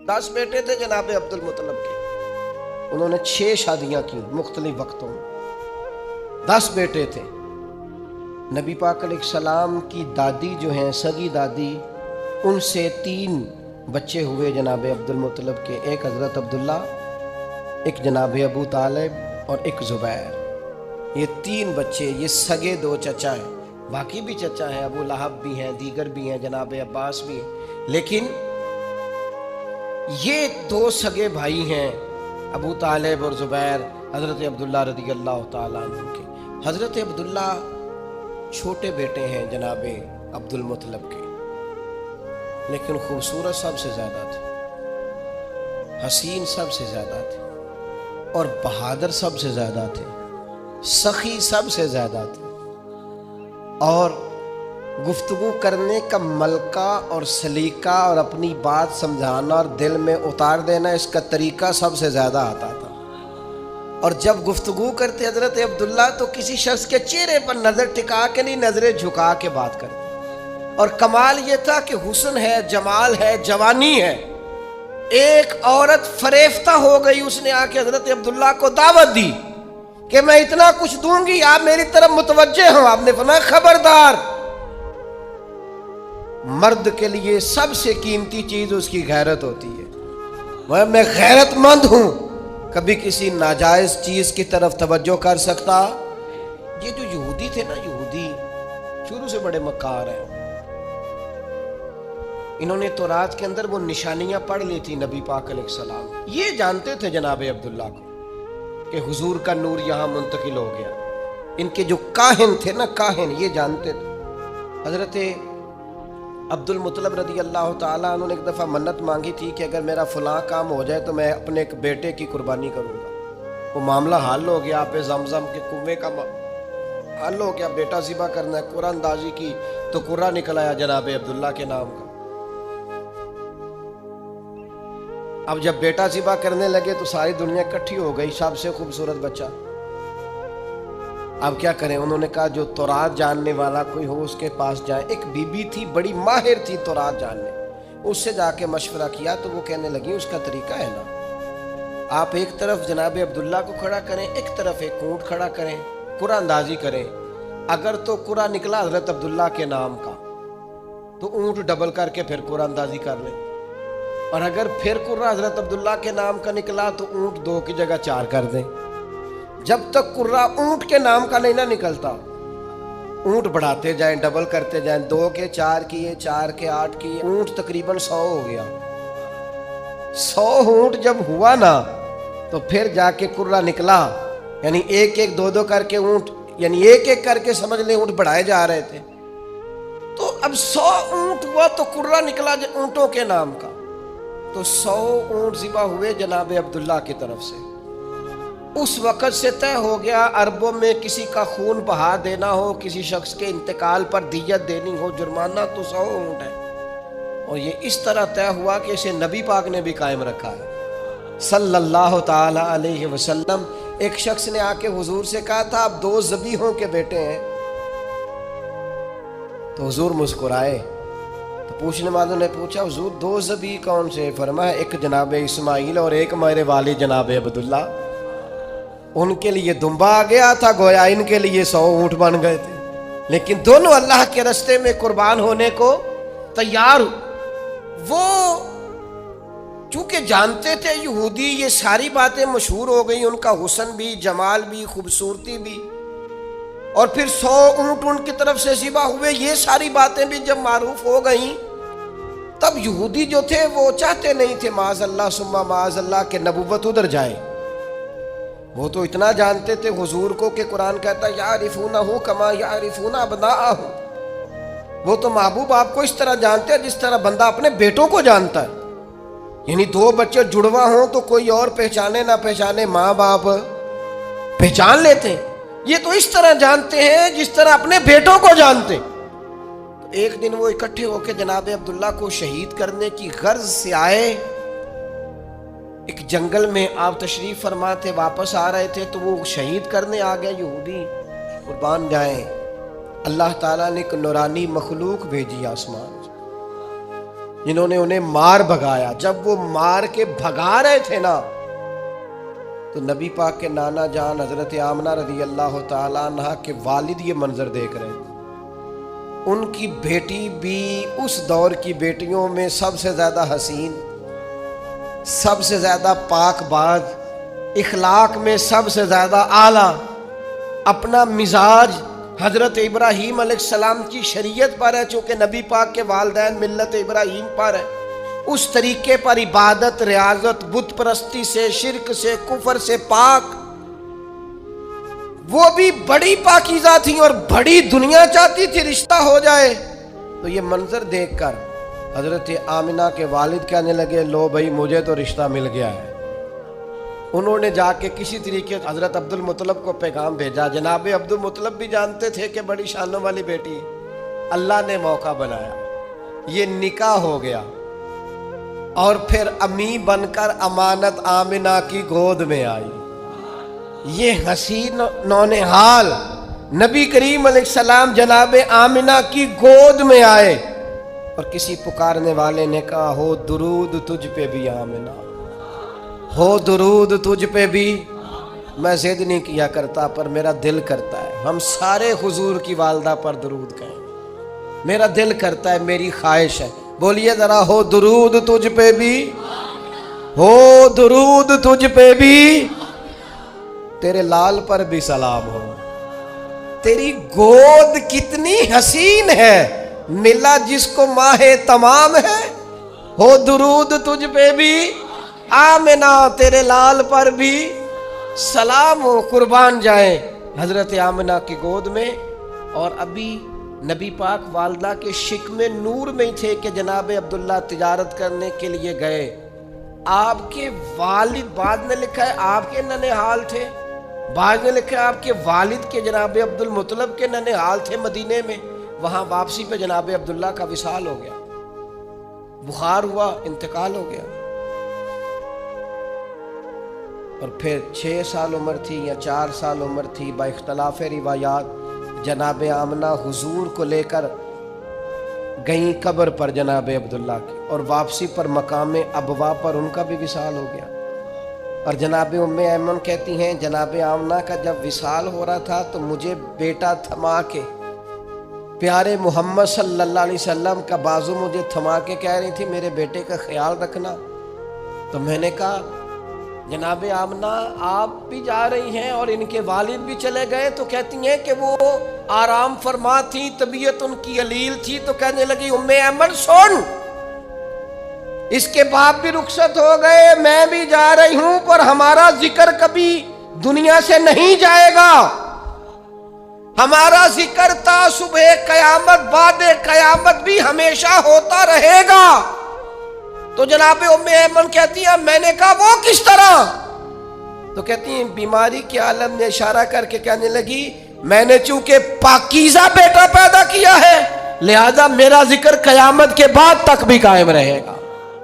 10 بیٹے تھے جناب عبد المطلب کے، انہوں نے 6 شادیاں کی مختلف وقتوں میں، 10 بیٹے تھے۔ نبی پاک علیہ السلام کی دادی جو ہیں سگی دادی، ان سے 3 بچے ہوئے جناب عبد المطلب کے، ایک حضرت عبداللہ، ایک جناب ابو طالب اور ایک زبیر۔ یہ 3 بچے، یہ سگے 2 چچا ہیں، باقی بھی چچا ہیں، ابو لہب بھی ہیں، دیگر بھی ہیں، جناب عباس بھی ہیں، لیکن یہ 2 سگے بھائی ہیں ابو طالب اور زبیر، حضرت عبداللہ رضی اللہ تعالیٰ عنہ کے۔ حضرت عبداللہ چھوٹے بیٹے ہیں جناب عبد المطلب کے، لیکن خوبصورت سب سے زیادہ تھے، حسین سب سے زیادہ تھے، اور بہادر سب سے زیادہ تھے، سخی سب سے زیادہ تھے، اور گفتگو کرنے کا ملکہ اور سلیقہ اور اپنی بات سمجھانا اور دل میں اتار دینا، اس کا طریقہ سب سے زیادہ آتا تھا۔ اور جب گفتگو کرتے حضرت عبداللہ تو کسی شخص کے چہرے پر نظر ٹکا کے نہیں، نظریں جھکا کے بات کرتے، اور کمال یہ تھا کہ حسن ہے، جمال ہے، جوانی ہے۔ ایک عورت فریفتہ ہو گئی، اس نے آ کے حضرت عبداللہ کو دعوت دی کہ میں اتنا کچھ دوں گی، آپ میری طرف متوجہ ہوں۔ آپ نے فرمایا خبردار، مرد کے لیے سب سے قیمتی چیز اس کی غیرت ہوتی ہے، میں غیرت مند ہوں، کبھی کسی ناجائز چیز کی طرف توجہ کر سکتا۔ یہ جو یہودی تھے نا، یہودی شروع سے بڑے مکار ہیں، انہوں نے تورات کے اندر وہ نشانیاں پڑھ لی تھی نبی پاک علیہ السلام، یہ جانتے تھے جناب عبداللہ کو کہ حضور کا نور یہاں منتقل ہو گیا۔ ان کے جو کاہن تھے نا، کاہن، یہ جانتے تھے۔ حضرت عبد المطلب رضی اللہ تعالیٰ عنہ نے ایک دفعہ منت مانگی تھی کہ اگر میرا فلاں کام ہو جائے تو میں اپنے ایک بیٹے کی قربانی کروں گا۔ وہ معاملہ حل ہو گیا، آپ زمزم کے کنویں کا حل ہو گیا، بیٹا ذبح کرنا ہے، قرآن اندازی کی تو قرہ نکل آیا جناب عبداللہ کے نام کا۔ اب جب بیٹا ذبح کرنے لگے تو ساری دنیا اکٹھی ہو گئی، سب سے خوبصورت بچہ۔ اب کیا کریں؟ انہوں نے کہا جو تورات جاننے والا کوئی ہو اس کے پاس جائیں۔ ایک بی بی تھی، بڑی ماہر تھی تورات جاننے، اس سے جا کے مشورہ کیا تو وہ کہنے لگی اس کا طریقہ ہے نا، آپ ایک طرف جناب عبداللہ کو کھڑا کریں، ایک طرف ایک اونٹ کھڑا کریں، قرآن اندازی کریں، اگر تو قرآن نکلا حضرت عبداللہ کے نام کا تو اونٹ ڈبل کر کے پھر قرآن اندازی کر لیں، اور اگر پھر قرآن حضرت عبداللہ کے نام کا نکلا تو اونٹ 2 کی جگہ 4 کر دیں۔ جب تک قرہ اونٹ کے نام کا نہیں نہ نکلتا، اونٹ بڑھاتے جائیں، ڈبل کرتے جائیں، 2 کے 4 کیے، 4 کے 8 کیے، اونٹ تقریباً 100 ہو گیا۔ 100 اونٹ جب ہوا نا تو پھر جا کے قرہ نکلا، یعنی 1 1 2 2 کر کے اونٹ، یعنی 1 1 کر کے سمجھ لیں اونٹ بڑھائے جا رہے تھے۔ تو اب 100 اونٹ ہوا تو قرہ نکلا اونٹوں کے نام کا، تو 100 اونٹ ذبح ہوئے جناب عبداللہ کی طرف سے۔ اس وقت سے طے ہو گیا عربوں میں کسی کا خون بہا دینا ہو، کسی شخص کے انتقال پر دیت دینی ہو، جرمانہ تو 100 اونٹ ہے۔ اور یہ اس طرح طے ہوا کہ اسے نبی پاک نے بھی قائم رکھا ہے صلی اللہ تعالی علیہ وسلم۔ ایک شخص نے آ کے حضور سے کہا تھا آپ 2 ذبیحوں کے بیٹے ہیں، تو حضور مسکرائے۔ تو پوچھنے والوں نے پوچھا حضور 2 ذبیح کون سے؟ فرمایا ایک جناب اسماعیل اور ایک میرے والد جناب عبداللہ۔ ان کے لیے دمبا آ گیا تھا، گویا ان کے لیے 100 اونٹ بن گئے تھے، لیکن دونوں اللہ کے راستے میں قربان ہونے کو تیار۔ وہ چونکہ جانتے تھے یہودی یہ ساری باتیں مشہور ہو گئی، ان کا حسن بھی، جمال بھی، خوبصورتی بھی، اور پھر 100 اونٹ ان کی طرف سے ذبح ہوئے، یہ ساری باتیں بھی جب معروف ہو گئیں، تب یہودی جو تھے وہ چاہتے نہیں تھے معاذ اللہ ثم معاذ اللہ کہ نبوت ادھر جائے۔ وہ تو اتنا جانتے تھے حضور کو کہ قرآن کہتا ہے یعرفونہ کما یعرفون ابناءہم، وہ تو محبوب آپ کو اس طرح جانتے ہیں جس طرح بندہ اپنے بیٹوں کو جانتا ہے، یعنی 2 بچے جڑواں ہوں تو کوئی اور پہچانے نہ پہچانے، ماں باپ پہچان لیتے ہیں، یہ تو اس طرح جانتے ہیں جس طرح اپنے بیٹوں کو جانتے۔ تو ایک دن وہ اکٹھے ہو کے جناب عبداللہ کو شہید کرنے کی غرض سے آئے۔ ایک جنگل میں آپ تشریف فرما تھے، واپس آ رہے تھے تو وہ شہید کرنے آ گئے یہودی، قربان جائیں۔ اللہ تعالیٰ نے ایک نورانی مخلوق بھیجی آسمان سے، جنہوں نے انہیں مار بھگایا. جب وہ مار کے بھگا رہے تھے نا تو نبی پاک کے نانا جان حضرت آمنہ رضی اللہ تعالیٰ عنہ کے والد یہ منظر دیکھ رہے تھے. ان کی بیٹی بھی اس دور کی بیٹیوں میں سب سے زیادہ حسین، سب سے زیادہ پاک باز، اخلاق میں سب سے زیادہ اعلیٰ، اپنا مزاج حضرت ابراہیم علیہ السلام کی شریعت پر ہے، چونکہ نبی پاک کے والدین ملت ابراہیم پر ہے، اس طریقے پر عبادت، ریاضت، بت پرستی سے، شرک سے، کفر سے پاک. وہ بھی بڑی پاکیزہ تھیں اور بڑی دنیا چاہتی تھی رشتہ ہو جائے. تو یہ منظر دیکھ کر حضرت آمنہ کے والد کہنے لگے لو بھائی مجھے تو رشتہ مل گیا ہے. انہوں نے جا کے کسی طریقے حضرت عبد المطلب کو پیغام بھیجا. جناب عبد المطلب بھی جانتے تھے کہ بڑی شانوں والی بیٹی. اللہ نے موقع بنایا، یہ نکاح ہو گیا اور پھر امی بن کر امانت آمنہ کی گود میں آئی. یہ حسین نونہال نبی کریم علیہ السلام جناب آمنہ کی گود میں آئے اور کسی پکارنے والے نے کہا ہو درود تجھ پہ بھی آمنہ، ہو درود تجھ پہ بھی. میں ضد نہیں کیا کرتا پر میرا دل کرتا ہے ہم سارے حضور کی والدہ پر درود کہیں. میرا دل کرتا ہے، میری خواہش ہے. بولیے ذرا، ہو درود تجھ پہ بھی، ہو درود تجھ پہ بھی، تیرے لال پر بھی سلام ہو. تیری گود کتنی حسین ہے، ملا جس کو ماہ تمام ہے. ہو درود تجھ پہ بھی آمنہ، تیرے لال پر بھی سلام ہو. قربان جائیں حضرت آمنہ کی گود میں. اور ابھی نبی پاک والدہ کے شکم نور میں ہی تھے کہ جناب عبداللہ تجارت کرنے کے لیے گئے. آپ کے والد، بعد میں لکھا ہے آپ کے ننہال تھے، بعد میں لکھا ہے آپ کے والد کے جناب عبد المطلب کے ننہال تھے مدینے میں. وہاں واپسی پہ جناب عبداللہ کا وصال ہو گیا، بخار ہوا، انتقال ہو گیا. اور پھر 6 سال عمر تھی یا 4 سال عمر تھی، با اختلاف روایات جناب آمنہ حضور کو لے کر گئیں قبر پر جناب عبداللہ کی، اور واپسی پر مقام ابوا پر ان کا بھی وصال ہو گیا. اور جناب ام ایمن کہتی ہیں جناب آمنہ کا جب وصال ہو رہا تھا تو مجھے بیٹا تھما کے، پیارے محمد صلی اللہ علیہ وسلم کا بازو مجھے تھما کے کہہ رہی تھی میرے بیٹے کا خیال رکھنا. تو میں نے کہا جناب آمنہ آپ بھی جا رہی ہیں اور ان کے والد بھی چلے گئے. تو کہتی ہیں کہ وہ آرام فرما تھی، طبیعت ان کی علیل تھی. تو کہنے لگی ام ایمن سن، اس کے باپ بھی رخصت ہو گئے، میں بھی جا رہی ہوں، پر ہمارا ذکر کبھی دنیا سے نہیں جائے گا. ہمارا ذکر تا صبح قیامت، بعد قیامت بھی ہمیشہ ہوتا رہے گا. تو جناب ام ایمن کہتی ہیں میں نے کہا وہ کس طرح؟ تو کہتی ہیں بیماری کے عالم نے اشارہ کر کے کہنے لگی میں نے چونکہ پاکیزہ بیٹا پیدا کیا ہے لہذا میرا ذکر قیامت کے بعد تک بھی قائم رہے گا.